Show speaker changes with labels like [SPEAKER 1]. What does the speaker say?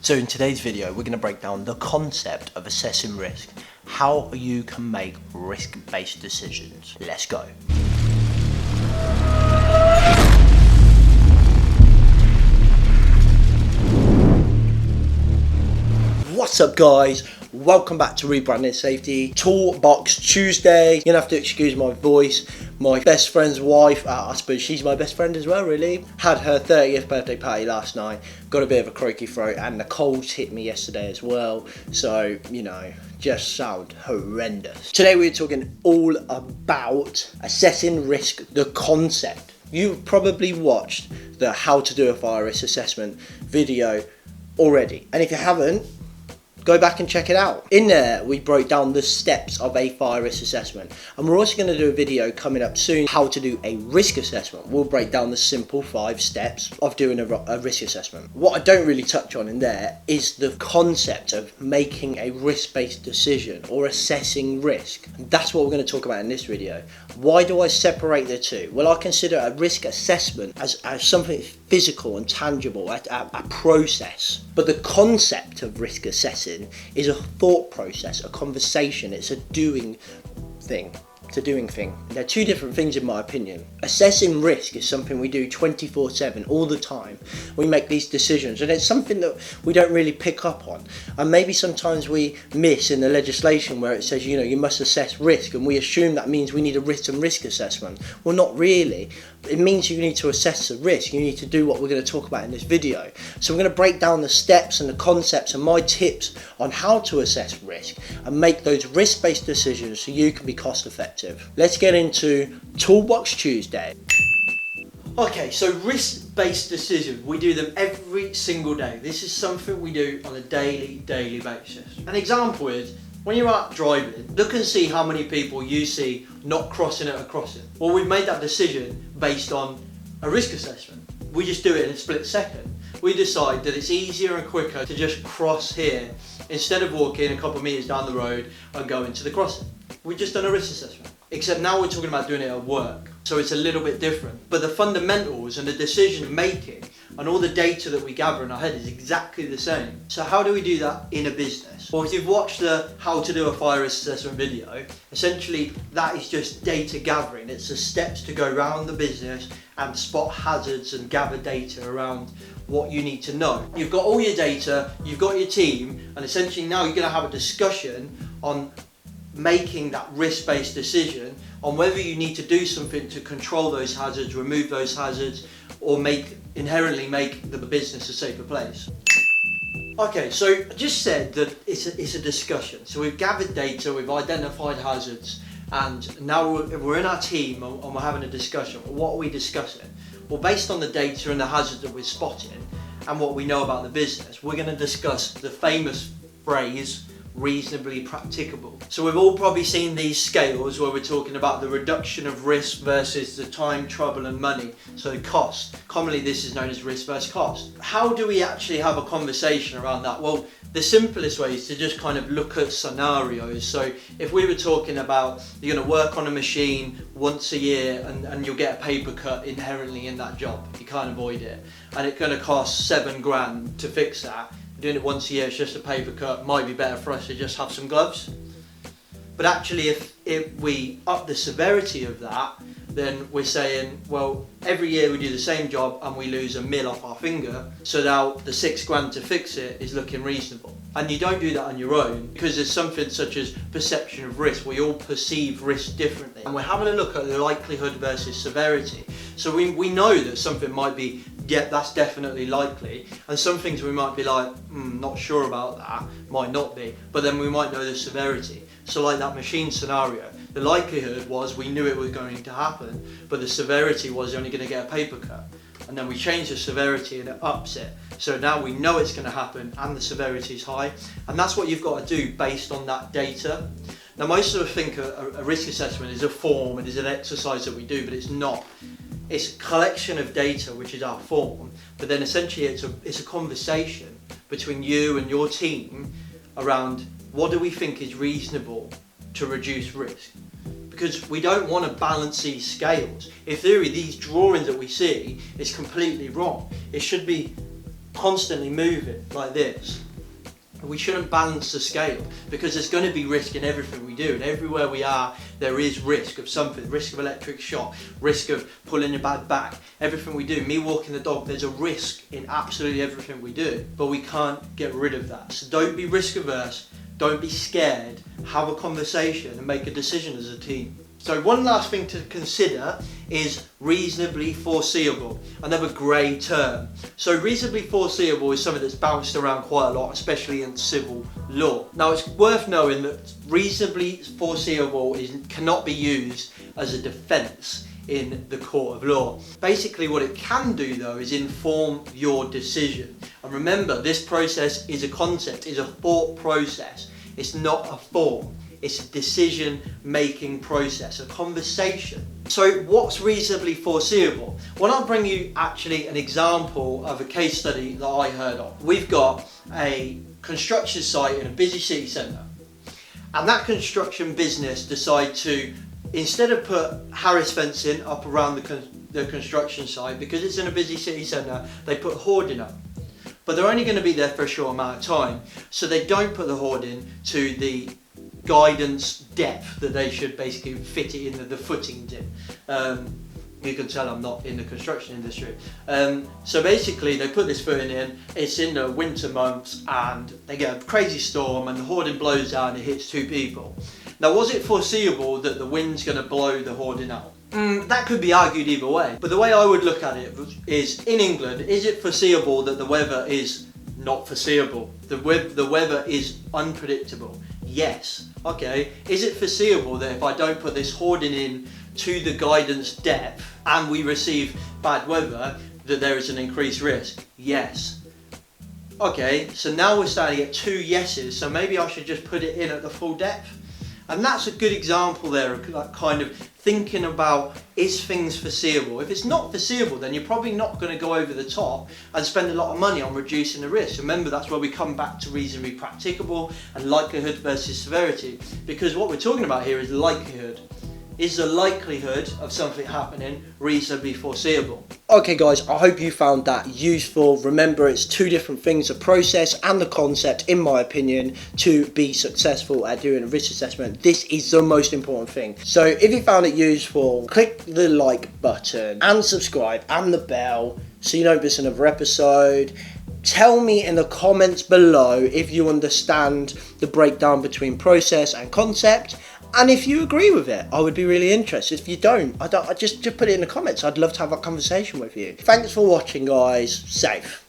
[SPEAKER 1] So in today's video, we're going to break down the concept of assessing risk, how you can make risk-based decisions. Let's go. What's up guys? Welcome back to Rebranding Safety, Toolbox Tuesday. You're gonna have to excuse my voice. My best friend's wife, I suppose she's my best friend as well really, had her 30th birthday party last night. Got a bit of a croaky throat and the colds hit me yesterday as well. So, you know, just sound horrendous. Today we're talking all about assessing risk, the concept. You've probably watched the how to do a fire risk assessment video already. And if you haven't, go back and check it out. In there, we broke down the steps of a fire risk assessment. And we're also going to do a video coming up soon, how to do a risk assessment. We'll break down the simple 5 steps of doing a risk assessment. What I don't really touch on in there is the concept of making a risk-based decision or assessing risk. And that's what we're going to talk about in this video. Why do I separate the two? Well, I consider a risk assessment as something physical and tangible, a process. But the concept of risk assessing is a thought process, a conversation. It's a doing thing. They're two different things in my opinion. Assessing risk is something we do 24/7 all the time. We make these decisions and it's something that we don't really pick up on. And maybe sometimes we miss in the legislation where it says, you know, you must assess risk, and we assume that means we need a written risk assessment. Well, not really. It means you need to assess the risk. You need to do what we're going to talk about in this video. So we're going to break down the steps and the concepts and my tips on how to assess risk and make those risk-based decisions so you can be cost effective. Let's get into Toolbox Tuesday. Okay, so risk-based decisions, we do them every single day. This is something we do on a daily basis. An example is, when you're out driving, look and see how many people you see not crossing at a crossing. Well, we've made that decision based on a risk assessment. We just do it in a split second. We decide that it's easier and quicker to just cross here instead of walking a couple of meters down the road and going to the crossing. We've just done a risk assessment. Except now we're talking about doing it at work, so it's a little bit different. But the fundamentals and the decision making and all the data that we gather in our head is exactly the same. So how do we do that in a business? Well, if you've watched the how to do a fire risk assessment video, essentially that is just data gathering. It's the steps to go around the business and spot hazards and gather data around what you need to know. You've got all your data, you've got your team, and essentially now you're going to have a discussion on making that risk-based decision on whether you need to do something to control those hazards, remove those hazards, or inherently make the business a safer place. Okay, so I just said that it's a discussion. So we've gathered data, we've identified hazards, and now we're in our team and we're having a discussion. What are we discussing? Well, based on the data and the hazards that we're spotting and what we know about the business, we're going to discuss the famous phrase, reasonably practicable. So we've all probably seen these scales where we're talking about the reduction of risk versus the time, trouble and money, so cost. Commonly this is known as risk versus cost. How do we actually have a conversation around that? Well, the simplest way is to just kind of look at scenarios. So if we were talking about you're going to work on a machine once a year and you'll get a paper cut inherently in that job, you can't avoid it, and it's going to cost £7,000 to fix that. Doing it once a year, it's just a paper cut, might be better for us to just have some gloves. But actually if we up the severity of that, then we're saying, well, every year we do the same job and we lose a mil off our finger, so now the £6,000 to fix it is looking reasonable. And you don't do that on your own because there's something such as perception of risk. We all perceive risk differently. And we're having a look at the likelihood versus severity. So we know that something might be, yeah, that's definitely likely. And some things we might be like, not sure about that, might not be. But then we might know the severity. So like that machine scenario, the likelihood was we knew it was going to happen, but the severity was you're only going to get a paper cut. And then we change the severity and it ups it. So now we know it's going to happen and the severity is high. And that's what you've got to do based on that data. Now most of us think a risk assessment is a form, it is an exercise that we do, but it's not. It's a collection of data, which is our form, but then essentially it's a conversation between you and your team around what do we think is reasonable to reduce risk. Because we don't want to balance these scales. In theory, these drawings that we see is completely wrong. It should be constantly moving like this, we shouldn't balance the scale, because there's going to be risk in everything we do, and everywhere we are there is risk of something. Risk of electric shock, risk of pulling your bad back. Everything we do, me walking the dog, there's a risk in absolutely everything we do, but we can't get rid of that. So don't be risk averse, don't be scared, have a conversation and make a decision as a team. So one last thing to consider is reasonably foreseeable, another grey term. So reasonably foreseeable is something that's bounced around quite a lot, especially in civil law. Now it's worth knowing that reasonably foreseeable cannot be used as a defence in the court of law. Basically what it can do though is inform your decision. And remember, this process is a concept, is a thought process. It's not a form. It's a decision-making process, a conversation. So what's reasonably foreseeable? Well, I'll bring you actually an example of a case study that I heard of. We've got a construction site in a busy city centre, and that construction business decide to, instead of put Harris fencing up around the construction site, because it's in a busy city centre, they put hoarding up. But they're only going to be there for a short amount of time, so they don't put the hoarding to the guidance depth that they should basically fit it in the footings in. You can tell I'm not in the construction industry. So basically they put this footing in, it's in the winter months, and they get a crazy storm and the hoarding blows down and it hits 2 people. Now, was it foreseeable that the wind's going to blow the hoarding out? That could be argued either way, but the way I would look at it is, in England, is it foreseeable that the weather is not foreseeable? The weather is unpredictable. Yes. Okay. Is it foreseeable that if I don't put this hoarding in to the guidance depth and we receive bad weather, that there is an increased risk? Yes. Okay, so now we're starting to get 2 yeses, so maybe I should just put it in at the full depth. And that's a good example there of that kind of thinking about, is things foreseeable? If it's not foreseeable, then you're probably not going to go over the top and spend a lot of money on reducing the risk. Remember, that's where we come back to reasonably practicable and likelihood versus severity, because what we're talking about here is likelihood. Is the likelihood of something happening reasonably foreseeable? Okay guys, I hope you found that useful. Remember, it's 2 different things, the process and the concept, in my opinion, to be successful at doing a risk assessment. This is the most important thing. So if you found it useful, click the like button and subscribe and the bell so you don't miss another episode. Tell me in the comments below if you understand the breakdown between process and concept, and if you agree with it. I would be really interested. If you don't, I just put it in the comments. I'd love to have a conversation with you. Thanks for watching, guys. Safe.